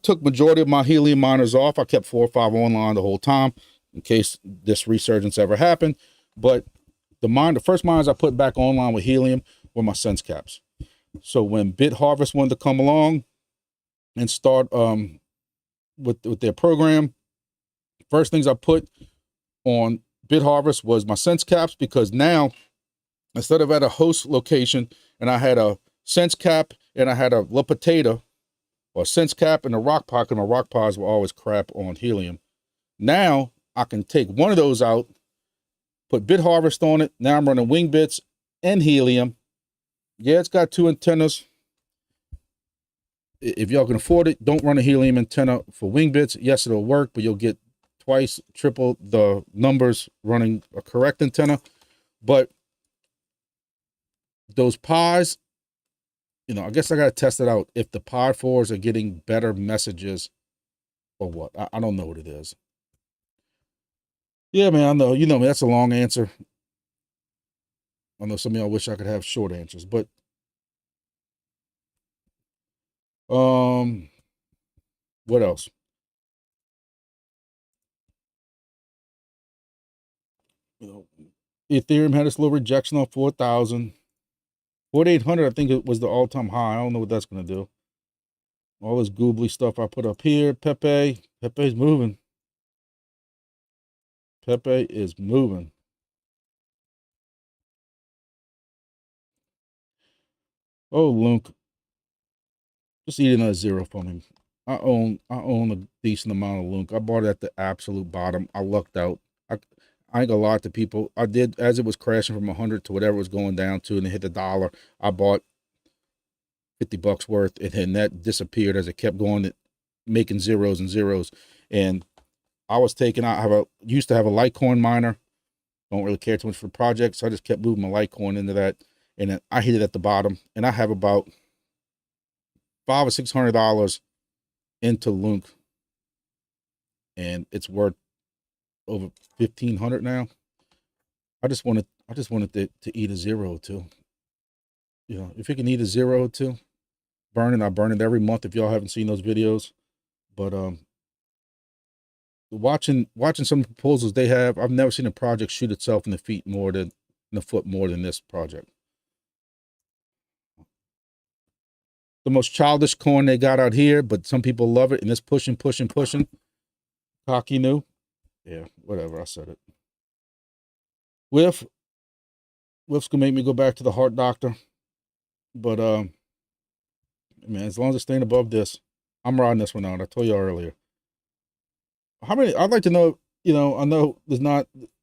took majority of my helium monitors off, I kept 4 or 5 online the whole time in case this resurgence ever happened. But the first monitors I put back online with helium were my sense caps. So when Bitharvest wanted to come along and start with their program, first things I put on Bitharvest was my sense caps, because now instead of at a host location and I had a sense cap and I had a La Potato, or sense cap and a rock pod, and the rock pods were always crap on helium. Now I can take one of those out, put Bitharvest on it. Now I'm running Wingbits and helium. Yeah, it's got 2 antennas. If y'all can afford it, don't run a helium antenna for Wingbits. Yes, it'll work, but you'll get twice, triple the numbers running a correct antenna. But those pods, I guess I got to test it out if the pod 4s are getting better messages or what. I don't know what it is. Yeah, man, I know. You know me, that's a long answer. I know some of y'all wish I could have short answers, but what else? Ethereum had its little rejection on 4,000. 4,800, I think it was the all-time high. I don't know what that's going to do. All this googly stuff I put up here. Pepe's moving. Pepe is moving. Oh, Lunk. Just eat another zero from him. I own a decent amount of Lunk. I bought it at the absolute bottom. I lucked out. I ain't gonna lie to people. I did, as it was crashing from 100 to whatever it was going down to, and it hit the dollar. I bought $50 worth, and then that disappeared as it kept going, making zeros and zeros. And I was taking out. Used to have a Litecoin miner. Don't really care too much for the project, so I just kept moving my Litecoin into that, and then I hit it at the bottom, and I have about $500 or $600 into Lunk, and it's worth over 1,500 now. I just wanted to eat a zero or two. If it can eat a zero or two, I burn it every month. If y'all haven't seen those videos, but watching some proposals they have, I've never seen a project shoot itself in the foot more than this project. The most childish coin they got out here, but some people love it, and it's pushing. Cocky new. Yeah, whatever, I said it. Whiff's gonna make me go back to the heart doctor. But man, as long as it's staying above this, I'm riding this one out. I told you earlier. How many? I'd like to know. I know there's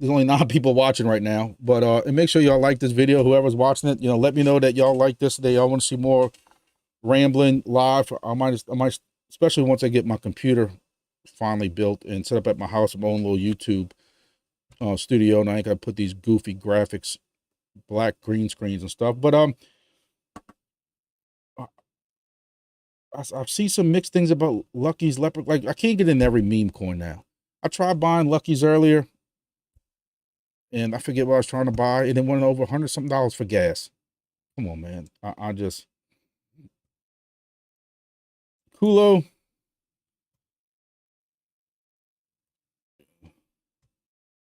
only 9 people watching right now, but and make sure y'all like this video. Whoever's watching it, let me know that y'all like this today. Y'all want to see more rambling live. I might, especially once I get my computer finally built and set up at my house, my own little YouTube studio, and I ain't gotta put these goofy graphics, black green screens and stuff. But I've seen some mixed things about Lucky's leopard. Like, I can't get in every meme coin now. I tried buying Lucky's earlier, and I forget what I was trying to buy, and it went over $100 something for gas. Come on, man. I just Kulo.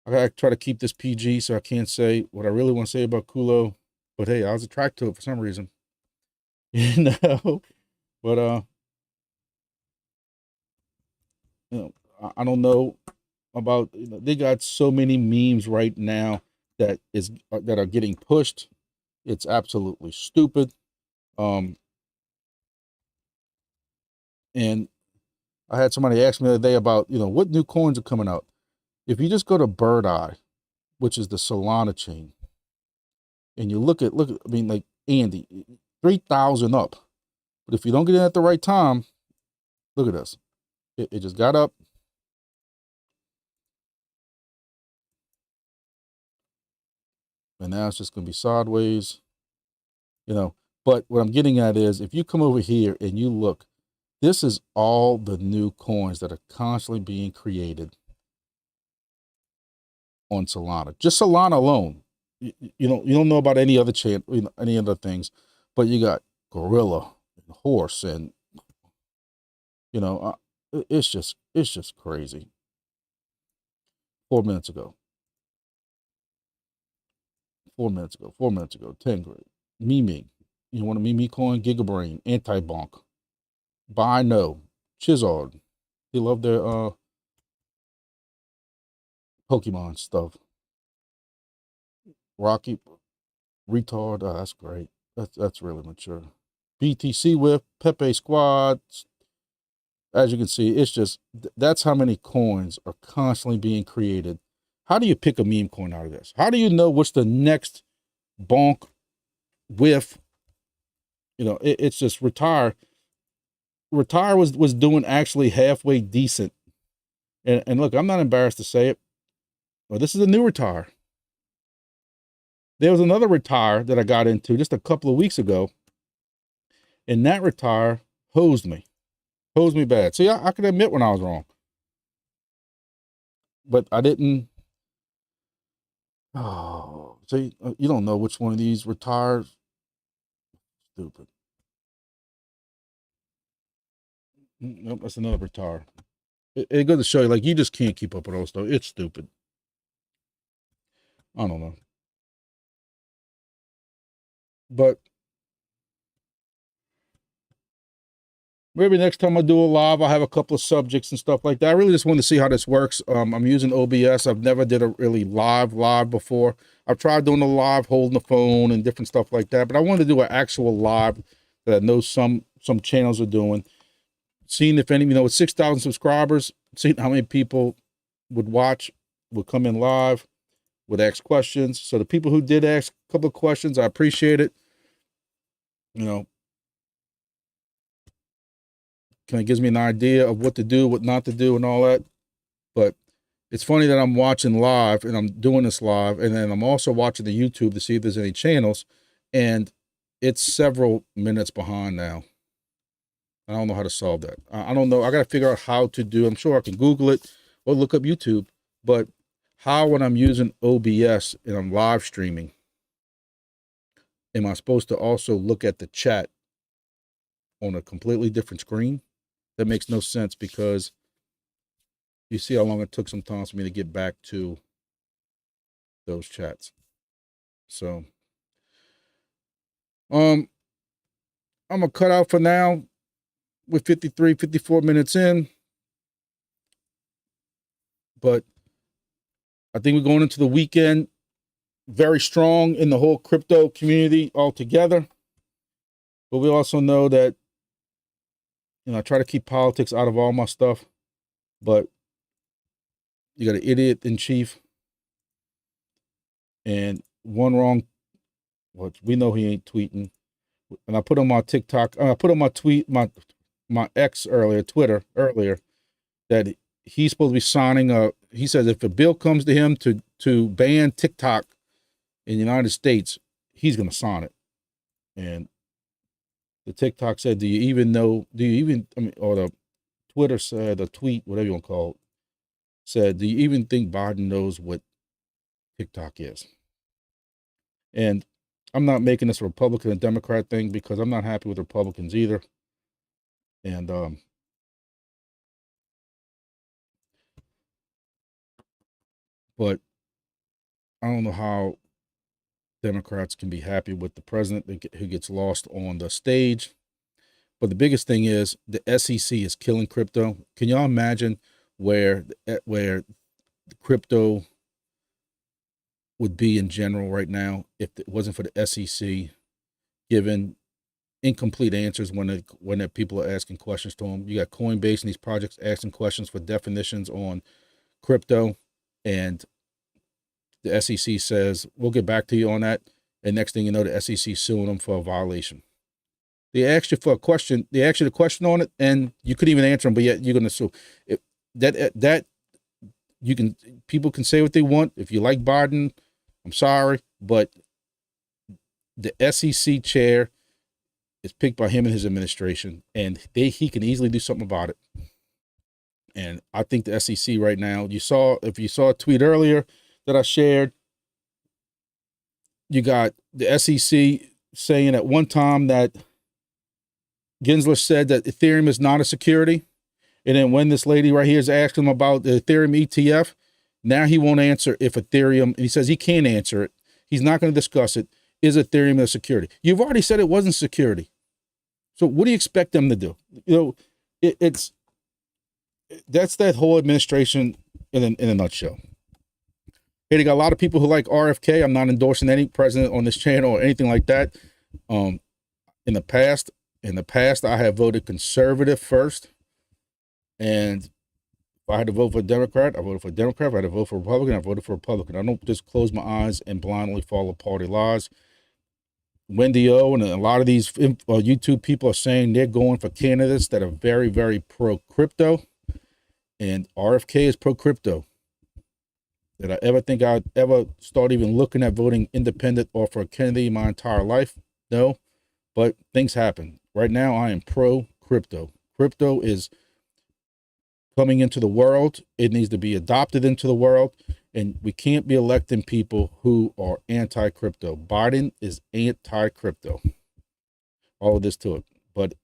I gotta try to keep this PG, so I can't say what I really want to say about Kulo. But hey, I was attracted to it for some reason. But I don't know about. They got so many memes right now that are getting pushed. It's absolutely stupid. And I had somebody ask me the other day about, what new coins are coming out. If you just go to Bird Eye, which is the Solana chain, and you look at, I mean, like Andy, 3,000 up. But if you don't get in at the right time, look at this. It just got up. And now it's just going to be sideways, you know. But what I'm getting at is if you come over here and you look, this is all the new coins that are constantly being created on Solana. Just Solana alone. You don't know about any other chain, any other things, but you got gorilla and horse, and it's just crazy. 4 minutes ago, 4 minutes ago, 10 grade. Mimi, you want a Mimi coin? Gigabrain, Anti-Bonk, Buy No, Chizard. They love their Pokemon stuff. Rocky, Retard. Oh, that's great. That's really mature. BTC with Pepe Squad. As you can see, it's just, that's how many coins are constantly being created. How do you pick a meme coin out of this? How do you know what's the next bonk with? It's just Retire. Retire was doing actually halfway decent. And look, I'm not embarrassed to say it. Well, this is a new Retire. There was another Retire that I got into just a couple of weeks ago. And that Retire hosed me bad. See, I can admit when I was wrong. But I didn't. Oh, see, you don't know which one of these Retires. Stupid. Nope, that's another Retire. It goes to show you, like, you just can't keep up with all stuff. It's stupid. I don't know. But maybe next time I do a live, I'll have a couple of subjects and stuff like that. I really just want to see how this works. I'm using OBS. I've never did a really live before. I've tried doing a live, holding the phone and different stuff like that. But I wanted to do an actual live that I know some channels are doing. Seeing if any, with 6,000 subscribers, seeing how many people would watch, would come in live, would ask questions. So the people who did ask a couple of questions, I appreciate it. Kind of gives me an idea of what to do, what not to do, and all that. But it's funny that I'm watching live and I'm doing this live, and then I'm also watching the YouTube to see if there's any channels, and it's several minutes behind now. I don't know how to solve that. I don't know. I got to figure out how to do. I'm sure I can Google it or look up YouTube, but how, when I'm using OBS and I'm live streaming, am I supposed to also look at the chat on a completely different screen? That makes no sense, because you see how long it took sometimes for me to get back to those chats. So, I'm going to cut out for now. We're 54 minutes in. But I think we're going into the weekend very strong in the whole crypto community altogether. But we also know that, I try to keep politics out of all my stuff. But you got an idiot in chief. And one wrong, well, we know he ain't tweeting. And I put on my TikTok, I put on my tweet, my X earlier, Twitter earlier, that he's supposed to be signing a, he says if a bill comes to him to ban TikTok in the United States, he's going to sign it. And the TikTok said, or the Twitter said, the tweet, whatever you want to call it, said, do you even think Biden knows what TikTok is? And I'm not making this a Republican and Democrat thing, because I'm not happy with Republicans either. And but I don't know how Democrats can be happy with the president who gets lost on the stage. But the biggest thing is the SEC is killing crypto. Can y'all imagine where the crypto would be in general right now if it wasn't for the SEC giving incomplete answers when people are asking questions to them? You got Coinbase and these projects asking questions for definitions on crypto, and the SEC says, we'll get back to you on that. And next thing you know, the SEC suing them for a violation. They asked you for a question. They asked you the question on it, and you couldn't even answer them, but yet you're going to sue. That you can, people can say what they want. If you like Biden, I'm sorry, but the SEC chair is picked by him and his administration, and he can easily do something about it. And I think the SEC right now, if you saw a tweet earlier that I shared, you got the SEC saying at one time that Gensler said that Ethereum is not a security. And then when this lady right here is asking him about the Ethereum ETF, now he won't answer if Ethereum, and he says he can't answer it. He's not going to discuss it. Is Ethereum a security? You've already said it wasn't security. So what do you expect them to do? That's that whole administration in a nutshell. Hey, they got a lot of people who like RFK. I'm not endorsing any president on this channel or anything like that. In the past, I have voted conservative first. And if I had to vote for a Democrat, I voted for a Democrat. If I had to vote for a Republican, I voted for a Republican. I don't just close my eyes and blindly follow party laws. Wendy O and a lot of these YouTube people are saying they're going for candidates that are very, very pro-crypto. And RFK is pro-crypto. Did I ever think I'd ever start even looking at voting independent or for Kennedy my entire life? No. But things happen. Right now, I am pro-crypto. Crypto is coming into the world. It needs to be adopted into the world. And we can't be electing people who are anti-crypto. Biden is anti-crypto. All of this to it. But,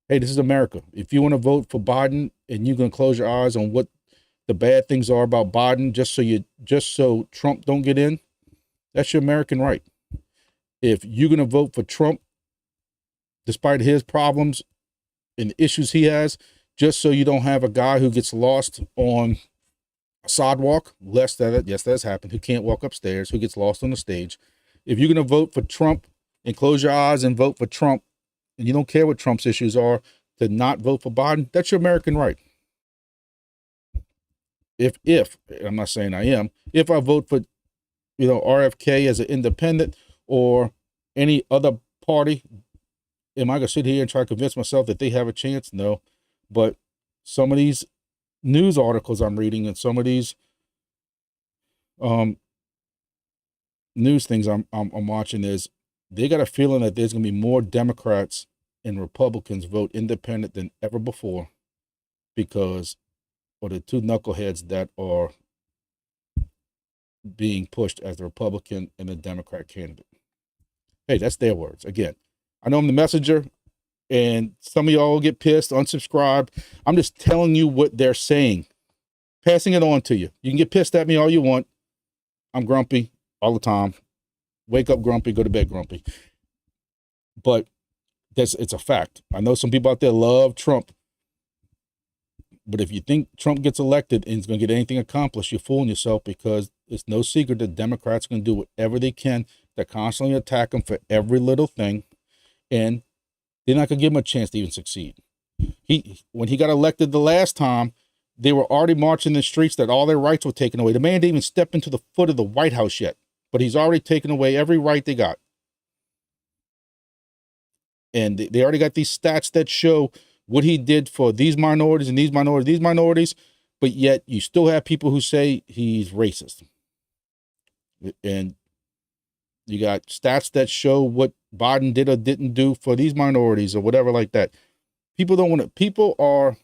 hey, this is America. If you want to vote for Biden and you're going to close your eyes on what the bad things are about Biden just so Trump don't get in, that's your American right. If you're going to vote for Trump, despite his problems and the issues he has, just so you don't have a guy who gets lost on a sidewalk, yes, that's happened, who can't walk upstairs, who gets lost on the stage. If you're going to vote for Trump and close your eyes and vote for Trump, and you don't care what Trump's issues are, to not vote for Biden, that's your American right. If I'm not saying I am, if I vote for, RFK as an independent or any other party, am I going to sit here and try to convince myself that they have a chance? No. But some of these news articles I'm reading and some of these news things I'm watching is they got a feeling that there's going to be more Democrats and Republicans vote independent than ever before because of the two knuckleheads that are being pushed as the Republican and the Democrat candidate. Hey, that's their words. Again, I know I'm the messenger. And some of y'all get pissed, unsubscribe. I'm just telling you what they're saying, passing it on to you. You can get pissed at me all you want. I'm grumpy all the time. Wake up grumpy, go to bed grumpy. But it's a fact. I know some people out there love Trump. But if you think Trump gets elected and is going to get anything accomplished, you're fooling yourself because it's no secret that Democrats are going to do whatever they can to constantly attack him for every little thing. And they're not going to give him a chance to even succeed. When he got elected the last time, they were already marching in the streets that all their rights were taken away. The man didn't even step into the foot of the White House yet, but he's already taken away every right they got. And they already got these stats that show what he did for these minorities and these minorities, but yet you still have people who say he's racist. And you got stats that show what Biden did or didn't do for these minorities or whatever like that. People don't want to,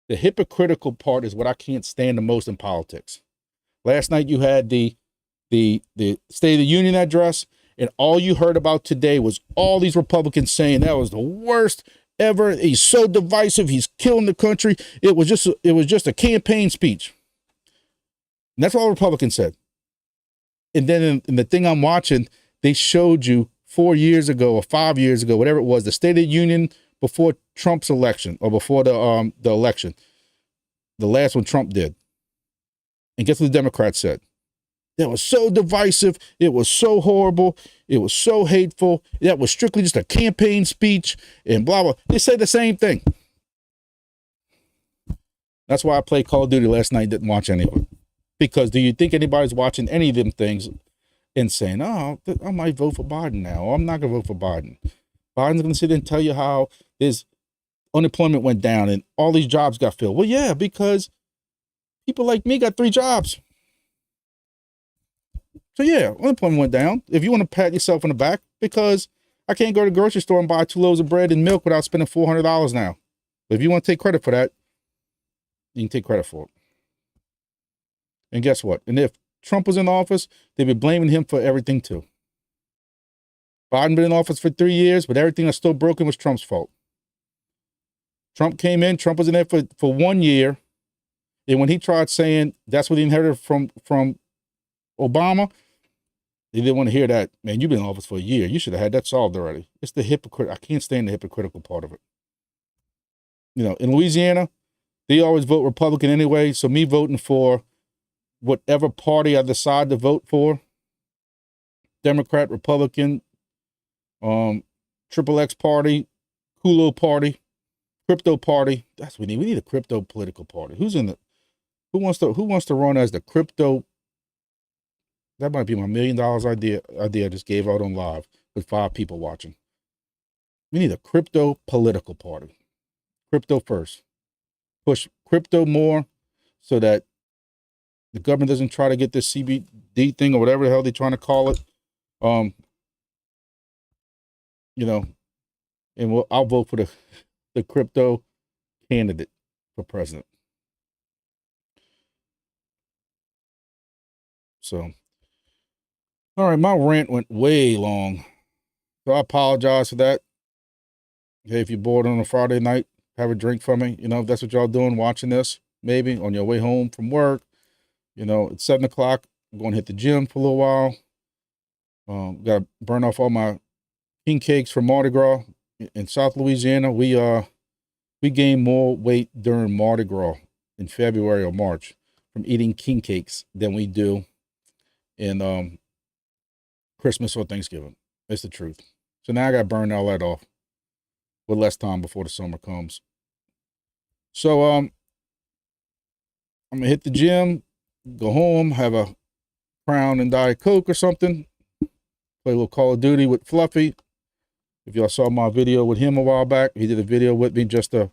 the hypocritical part is what I can't stand the most in politics. Last night you had the State of the Union address, and all you heard about today was all these Republicans saying that was the worst ever. He's so divisive. He's killing the country. It was just a campaign speech. And that's all Republicans said. And then in the thing I'm watching, they showed you 4 years ago or 5 years ago, whatever it was, the State of the Union before Trump's election or before the election, the last one Trump did. And guess what the Democrats said? That was so divisive. It was so horrible. It was so hateful. That was strictly just a campaign speech and blah, blah. They said the same thing. That's why I played Call of Duty last night, didn't watch any of it. Because do you think anybody's watching any of them things and saying, oh, I might vote for Biden now, or I'm not going to vote for Biden. Biden's going to sit there and tell you how his unemployment went down and all these jobs got filled. Well, yeah, because people like me got 3 jobs. So yeah, unemployment went down. If you want to pat yourself on the back, because I can't go to the grocery store and buy 2 loaves of bread and milk without spending $400 now. But if you want to take credit for that, you can take credit for it. And guess what? And if Trump was in office, they'd be blaming him for everything too. Biden been in office for 3 years, but everything that's still broken was Trump's fault. Trump came in, Trump was in there for 1 year. And when he tried saying that's what he inherited from Obama, they didn't want to hear that. Man, you've been in office for a year. You should have had that solved already. It's the hypocrite. I can't stand the hypocritical part of it. You know, in Louisiana, they always vote Republican anyway. So me voting for whatever party I decide to vote for, Democrat, Republican, Triple X party, Hulo party, crypto party. That's what we need. We need a crypto political party. Who wants to run as the crypto? That might be my $1 million idea I just gave out on live with 5 people watching. We need a crypto political party. Crypto first. Push crypto more so that the government doesn't try to get this CBD thing or whatever the hell they're trying to call it. You know, and I'll vote for the crypto candidate for president. So, all right, my rant went way long. So I apologize for that. Hey, if you're bored on a Friday night, have a drink for me. You know, if that's what y'all doing, watching this, maybe on your way home from work. You know, it's 7 o'clock. I'm going to hit the gym for a little while. Got to burn off all my king cakes from Mardi Gras in South Louisiana. We gain more weight during Mardi Gras in February or March from eating king cakes than we do in Christmas or Thanksgiving. That's the truth. So now I got to burn all that off with less time before the summer comes. So I'm gonna hit the gym, go home, have a Crown and Diet Coke or something, play a little Call of Duty with Fluffy. If y'all saw my video with him a while back, he did a video with me just to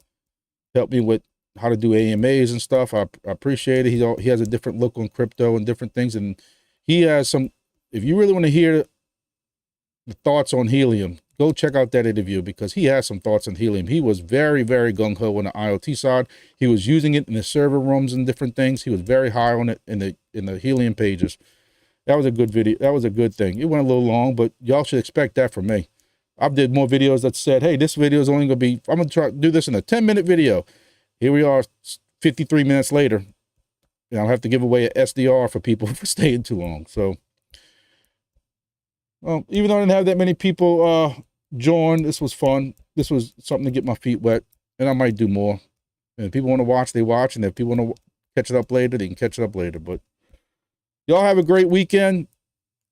help me with how to do AMAs and stuff. I appreciate it. He has a different look on crypto and different things, and he has some. If you really want to hear the thoughts on Helium, go check out that interview because he has some thoughts on Helium. He was very, very gung-ho on the IoT side. He was using it in the server rooms and different things. He was very high on it in the Helium pages. That was a good video. That was a good thing. It went a little long, but y'all should expect that from me. I've did more videos that said, hey, this video is only going to be, I'm going to try to do this in a 10-minute video. Here we are 53 minutes later. And I'll have to give away an SDR for people for staying too long. So, even though I didn't have that many people join, this was fun. This was something to get my feet wet, and I might do more. And if people want to watch, they watch. And if people want to catch it up later, they can catch it up later. But y'all have a great weekend.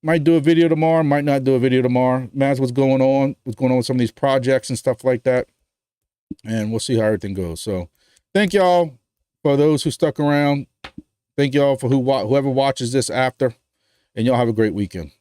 Might do a video tomorrow, might not do a video tomorrow. Matters what's going on with some of these projects and stuff like that. And we'll see how everything goes. So thank y'all for those who stuck around. Thank y'all for whoever watches this after. And y'all have a great weekend.